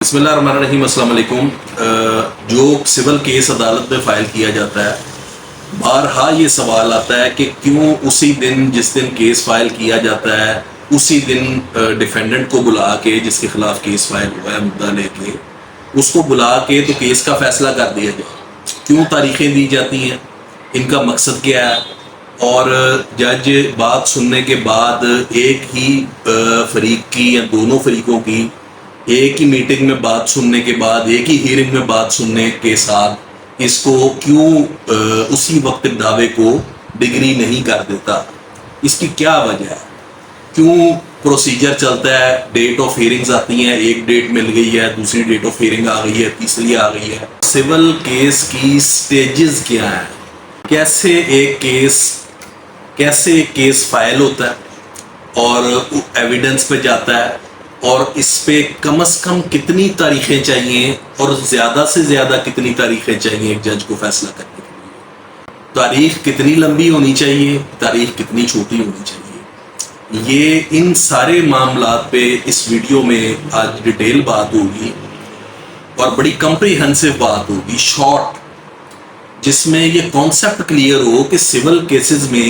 بسم اللہ الرحمن الرحیم، السلام علیکم۔ جو سول کیس عدالت میں فائل کیا جاتا ہے، بارہا یہ سوال آتا ہے کہ کیوں اسی دن جس دن کیس فائل کیا جاتا ہے اسی دن ڈیفینڈنٹ کو بلا کے، جس کے خلاف کیس فائل ہوا ہے مدعا لے کے، اس کو بلا کے تو کیس کا فیصلہ کر دیا جائے۔ کیوں تاریخیں دی جاتی ہیں، ان کا مقصد کیا ہے؟ اور جج بات سننے کے بعد ایک ہی فریق کی یا دونوں فریقوں کی ایک ہی میٹنگ میں بات سننے کے بعد، ایک ہی ہیئرنگ میں بات سننے کے ساتھ اس کو کیوں اسی وقت دعوے کو ڈگری نہیں کر دیتا؟ اس کی کیا وجہ ہے؟ کیوں پروسیجر چلتا ہے؟ ڈیٹ آف ہیئرنگز آتی ہیں، ایک ڈیٹ مل گئی ہے، دوسری ڈیٹ آف ہیئرنگ آ گئی ہے، تیسری آ گئی ہے۔ سول کیس کی سٹیجز کیا ہیں؟ کیسے کیس فائل ہوتا ہے اور ایویڈنس پہ جاتا ہے، اور اس پہ کم از کم کتنی تاریخیں چاہیے اور زیادہ سے زیادہ کتنی تاریخیں چاہیے ایک جج کو فیصلہ کرنے کے لیے؟ تاریخ کتنی لمبی ہونی چاہیے، تاریخ کتنی چھوٹی ہونی چاہیے؟ یہ ان سارے معاملات پہ اس ویڈیو میں آج ڈیٹیل بات ہوگی، اور بڑی کمپریہنسو بات ہوگی، شارٹ، جس میں یہ کانسیپٹ کلیئر ہو کہ سول کیسز میں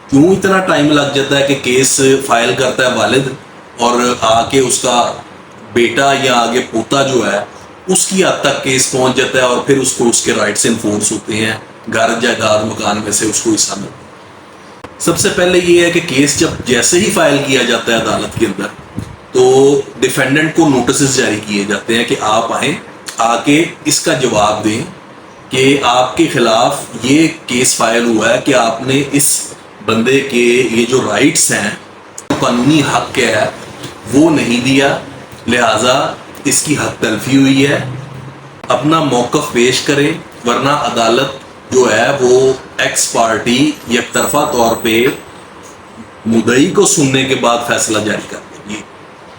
کیوں اتنا ٹائم لگ جاتا ہے کہ کیس فائل کرتا ہے والد، اور آ کے اس کا بیٹا یا آگے پوتا جو ہے اس کی حد تک کیس پہنچ جاتا ہے، اور پھر اس کو اس کے رائٹس انفورس ہوتے ہیں، گھر جائیداد مکان میں سے اس کو حصہ ملتا ہے۔ سب سے پہلے یہ ہے کہ کیس جب جیسے ہی فائل کیا جاتا ہے عدالت کے اندر، تو ڈیفینڈنٹ کو نوٹسز جاری کیے جاتے ہیں کہ آپ آئیں، آ کے اس کا جواب دیں کہ آپ کے خلاف یہ کیس فائل ہوا ہے کہ آپ نے اس بندے کے یہ جو رائٹس ہیں، قانونی حق کیا ہے، وہ نہیں دیا، لہٰذا اس کی حق تلفی ہوئی ہے، اپنا موقف پیش کرے، ورنہ عدالت جو ہے وہ ایکس پارٹی یک طرفہ طور پہ مدعی کو سننے کے بعد فیصلہ جاری کر دے گی۔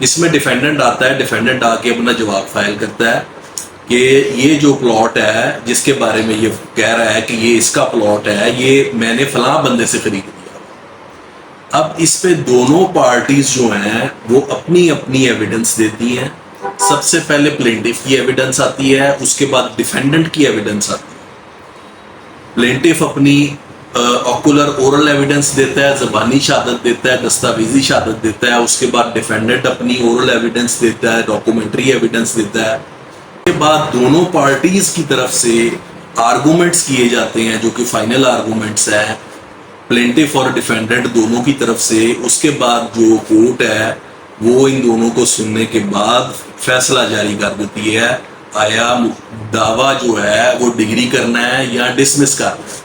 اس میں ڈیفینڈنٹ آتا ہے، ڈیفینڈنٹ آ کے اپنا جواب فائل کرتا ہے کہ یہ جو پلاٹ ہے جس کے بارے میں یہ کہہ رہا ہے کہ یہ اس کا پلاٹ ہے، یہ میں نے فلاں بندے سے خرید لیا۔ اب اس پہ دونوں پارٹیز جو ہیں وہ اپنی اپنی ایویڈنس دیتی ہیں۔ سب سے پہلے پلینٹف کی ایویڈنس آتی ہے، اس کے بعد ڈیفینڈنٹ کی ایویڈنس آتی ہے۔ پلینٹف اپنی آکولر اورل ایویڈنس دیتا ہے، زبانی شہادت دیتا ہے، دستاویزی شہادت دیتا ہے، اس کے بعد ڈیفینڈنٹ اپنی اورل ایویڈنس دیتا ہے، ڈاکومنٹری ایویڈنس دیتا ہے۔ اس کے بعد دونوں پارٹیز کی طرف سے آرگومنٹس کیے جاتے ہیں جو کہ فائنل آرگومنٹس ہیں، پلینٹف اور ڈیفینڈنٹ دونوں کی طرف سے۔ اس کے بعد جو کورٹ ہے وہ ان دونوں کو سننے کے بعد فیصلہ جاری کر دیتی ہے، آیا دعویٰ جو ہے وہ ڈگری کرنا ہے یا ڈسمس کرنا ہے۔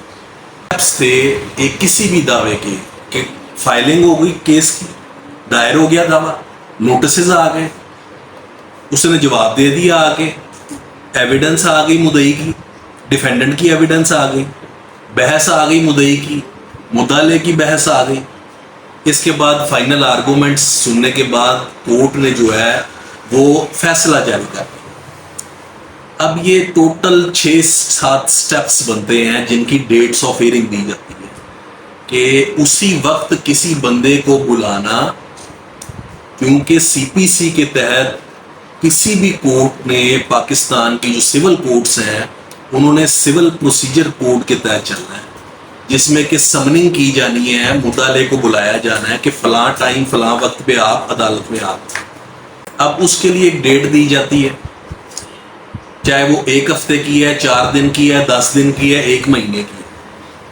اسٹیپس تھے ایک کسی بھی دعوے کے کہ فائلنگ ہو گئی، کیس کی دائر ہو گیا دعویٰ، نوٹسز آ گئے، اس نے جواب دے دیا، آ کے ایویڈنس آ گئی مدعی کی، ڈیفینڈنٹ کی ایویڈنس آ گئی، بحث آ گئی مدعی کی، مدعلے کی بحث آ گئی۔ اس کے بعد فائنل آرگومنٹس سننے کے بعد کورٹ نے جو ہے وہ فیصلہ جاری کر دیا۔ اب یہ ٹوٹل 6-7 سٹیپس بنتے ہیں جن کی ڈیٹس آف ہیئرنگ دی جاتی ہے، کہ اسی وقت کسی بندے کو بلانا، کیونکہ سی پی سی کے تحت کسی بھی کورٹ نے، پاکستان کی جو سول کورٹس ہیں انہوں نے سول پروسیجر کوڈ کے تحت چلنا ہے، جس میں کہ سمننگ کی جانی ہے، مدعلے کو بلایا جانا ہے کہ فلاں ٹائم فلاں وقت پہ آپ عدالت میں آپ۔ اب اس کے لیے ایک ڈیٹ دی جاتی ہے، چاہے وہ 1 ہفتے کی ہے، 4 دن کی ہے، 10 دن کی ہے، 1 مہینے کی ہے۔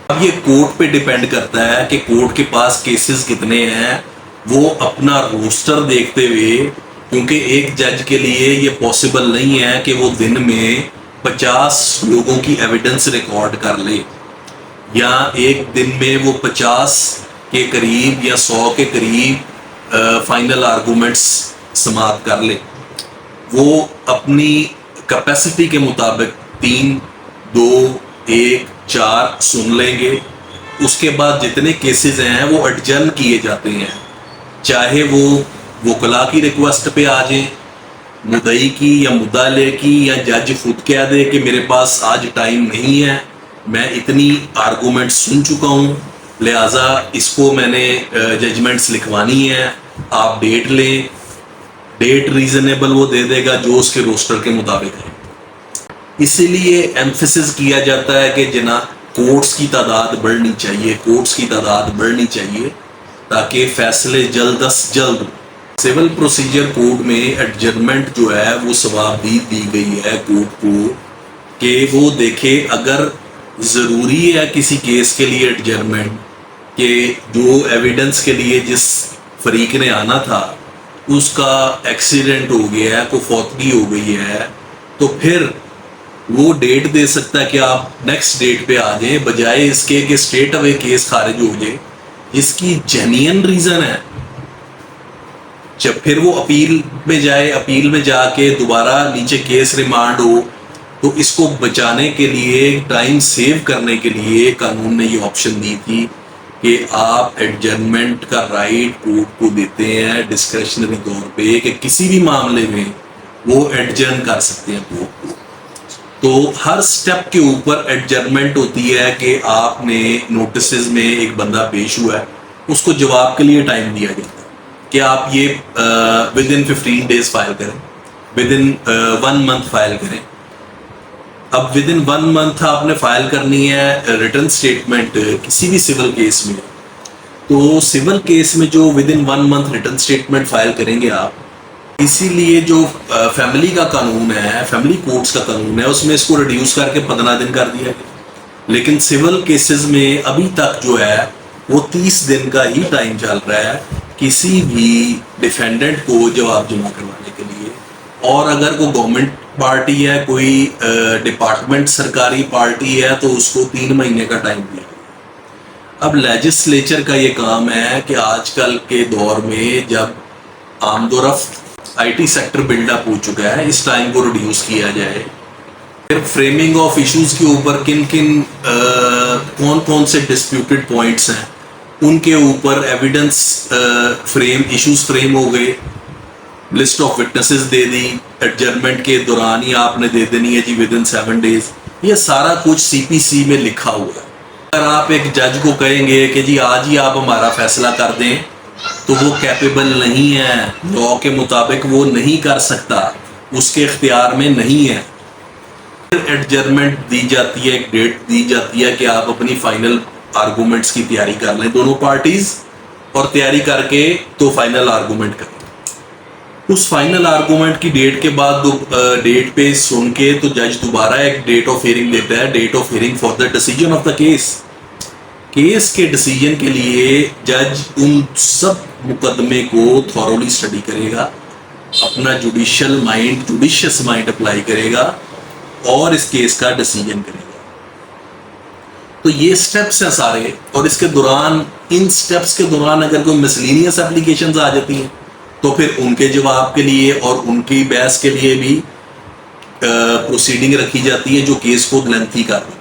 اب یہ کورٹ پہ ڈیپینڈ کرتا ہے کہ کورٹ کے پاس کیسز کتنے ہیں، وہ اپنا روسٹر دیکھتے ہوئے، کیونکہ ایک جج کے لیے یہ پاسبل نہیں ہے کہ وہ دن میں 50 لوگوں کی ایویڈنس ریکارڈ کر لے، یا ایک دن میں وہ 50 کے قریب یا 100 کے قریب فائنل آرگومنٹس سماعت کر لے۔ وہ اپنی کیپیسٹی کے مطابق 3، 2، 1، 4 سن لیں گے۔ اس کے بعد جتنے کیسز ہیں وہ ایڈجرن کیے جاتے ہیں، چاہے وہ وکلا کی ریکویسٹ پہ آ جائیں، مدعی کی یا مدعلے کی، یا جج خود کہہ دے کہ میرے پاس آج ٹائم نہیں ہے، میں اتنی آرگومنٹ سن چکا ہوں، لہٰذا اس کو میں نے ججمنٹس لکھوانی ہے، آپ ڈیٹ لیں۔ ڈیٹ ریزنیبل وہ دے دے گا جو اس کے روسٹر کے مطابق ہے. اسی لیے ایمفیسس کیا جاتا ہے کہ جناب کورٹس کی تعداد بڑھنی چاہیے، کورٹس کی تعداد بڑھنی چاہیے تاکہ فیصلے جلد از جلد. سول پروسیجر کوڈ میں ایڈجرمنٹ جو ہے وہ ثواب دی گئی ہے کورٹ کو کہ وہ دیکھے اگر ضروری ہے کسی کیس کے لیے ایڈجرمنٹ کہ جو ایویڈنس کے لیے جس فریق نے آنا تھا اس کا ایکسیڈنٹ ہو گیا ہے، کوئی فوتگی ہو گئی ہے، تو پھر وہ ڈیٹ دے سکتا ہے کہ آپ نیکسٹ ڈیٹ پہ آ جائیں، بجائے اس کے کہ اسٹریٹ اوے کیس خارج ہو جائے جس کی جینین ریزن ہے. جب پھر وہ اپیل میں جائے، اپیل میں جا کے دوبارہ نیچے کیس ریمانڈ ہو، تو اس کو بچانے کے لیے، ٹائم سیو کرنے کے لیے قانون نے یہ آپشن دی تھی کہ آپ ایڈجرمنٹ کا رائٹ کورٹ کو دیتے ہیں ڈسکریشنری طور پہ کہ کسی بھی معاملے میں وہ ایڈجرن کر سکتے ہیں کورٹ کو. تو ہر سٹیپ کے اوپر ایڈجرمنٹ ہوتی ہے کہ آپ نے نوٹسز میں ایک بندہ پیش ہوا ہے، اس کو جواب کے لیے ٹائم دیا جاتا ہے کہ آپ یہ ود ان 15 days فائل کریں، ود ان 1 month فائل کریں. اب ود ان 1 month آپ نے فائل کرنی ہے ریٹرن اسٹیٹمنٹ کسی بھی سول کیس میں. تو سول کیس میں جو with in 1 month return statement file کریں گے آپ، اسی لیے جو فیملی کا قانون ہے، فیملی کورٹس کا قانون ہے، اس میں اس کو ریڈیوس کر کے 15 دن کر دیا گیا. لیکن سول کیسز میں ابھی تک جو ہے وہ 30 دن کا ہی ٹائم چل رہا ہے کسی بھی ڈیفینڈنٹ کو جواب جمع کروانے کے لیے. اور اگر کوئی گورنمنٹ پارٹی ہے، کوئی ڈپارٹمنٹ سرکاری پارٹی ہے، تو اس کو 3 مہینے کا ٹائم دیا. اب لیجسلیچر کا یہ کام ہے کہ آج کل کے دور میں جب آمد و رفت I T sector build up ہو چکا ہے، اس ٹائم کو ریڈیوس کیا جائے. پھر فریمنگ آف ایشوز کے اوپر کون سے ڈسپیوٹڈ پوائنٹس ہیں ان کے اوپر ایویڈنس ایشوز فریم ہو گئے، list of witnesses they the, adjournment کے دوران ہی آپ نے دے دینی ہے جی ود ان 7 days. یہ سارا کچھ CPC میں لکھا ہوا ہے. اگر آپ ایک جج کو کہیں گے کہ جی آج ہی آپ ہمارا فیصلہ کر دیں، تو وہ کیپیبل نہیں ہے، لاء کے مطابق وہ نہیں کر سکتا، اس کے اختیار میں نہیں ہے. پھر ایڈجرمنٹ دی جاتی ہے، ایک ڈیٹ دی جاتی ہے کہ آپ اپنی فائنل آرگومنٹس کی تیاری کر لیں دونوں پارٹیز، اور تیاری کر کے تو فائنل آرگومنٹ کریں. اس فائنل آرگومنٹ کی ڈیٹ کے بعد ڈیٹ پہ سن کے تو جج دوبارہ ایک ڈیٹ آف ہیئرنگ دیتا ہے، date of hearing for the decision of the case. Case کے ڈیسیجن کے لیے جج ان سب مقدمے کو تھورولی اسٹڈی کرے گا، اپنا جوڈیشس مائنڈ اپلائی کرے گا اور اس کیس کا ڈیسیجن کرے گا. تو یہ سٹیپس ہیں سارے. اور اس کے دوران، ان سٹیپس کے دوران اگر کوئی مسلینیس اپلیکیشنز آ جاتی ہیں تو پھر ان کے جواب کے لیے اور ان کی بحث کے لیے بھی پروسیڈنگ رکھی جاتی ہے جو کیس کو لینتھی کر دی.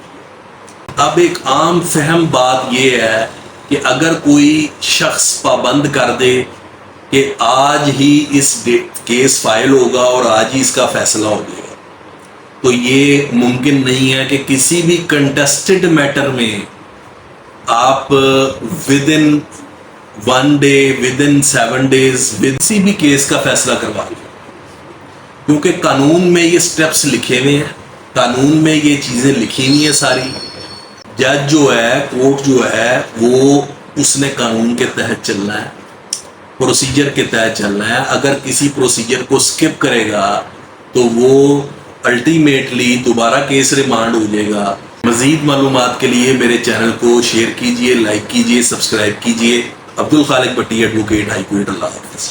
اب ایک عام فہم بات یہ ہے کہ اگر کوئی شخص پابند کر دے کہ آج ہی اس کیس فائل ہوگا اور آج ہی اس کا فیصلہ ہو جائے گا، تو یہ ممکن نہیں ہے کہ کسی بھی کنٹیسٹڈ میٹر میں آپ with in 1 day، with in 7 days کسی بھی کیس کا فیصلہ کروا لیں. کیونکہ قانون میں یہ سٹیپس لکھے ہوئے ہیں، قانون میں یہ چیزیں لکھی ہوئی ہیں ساری. جج جو ہے، کورٹ جو ہے، وہ اس نے قانون کے تحت چلنا ہے، پروسیجر کے تحت چلنا ہے. اگر کسی پروسیجر کو سکپ کرے گا تو وہ الٹیمیٹلی دوبارہ کیس ریمانڈ ہو جائے گا. مزید معلومات کے لیے میرے چینل کو شیئر کیجئے، لائک کیجئے، سبسکرائب کیجئے. عبد الخالق بٹی، ایڈوکیٹ، ہائی کورٹ. اللہ حافظ.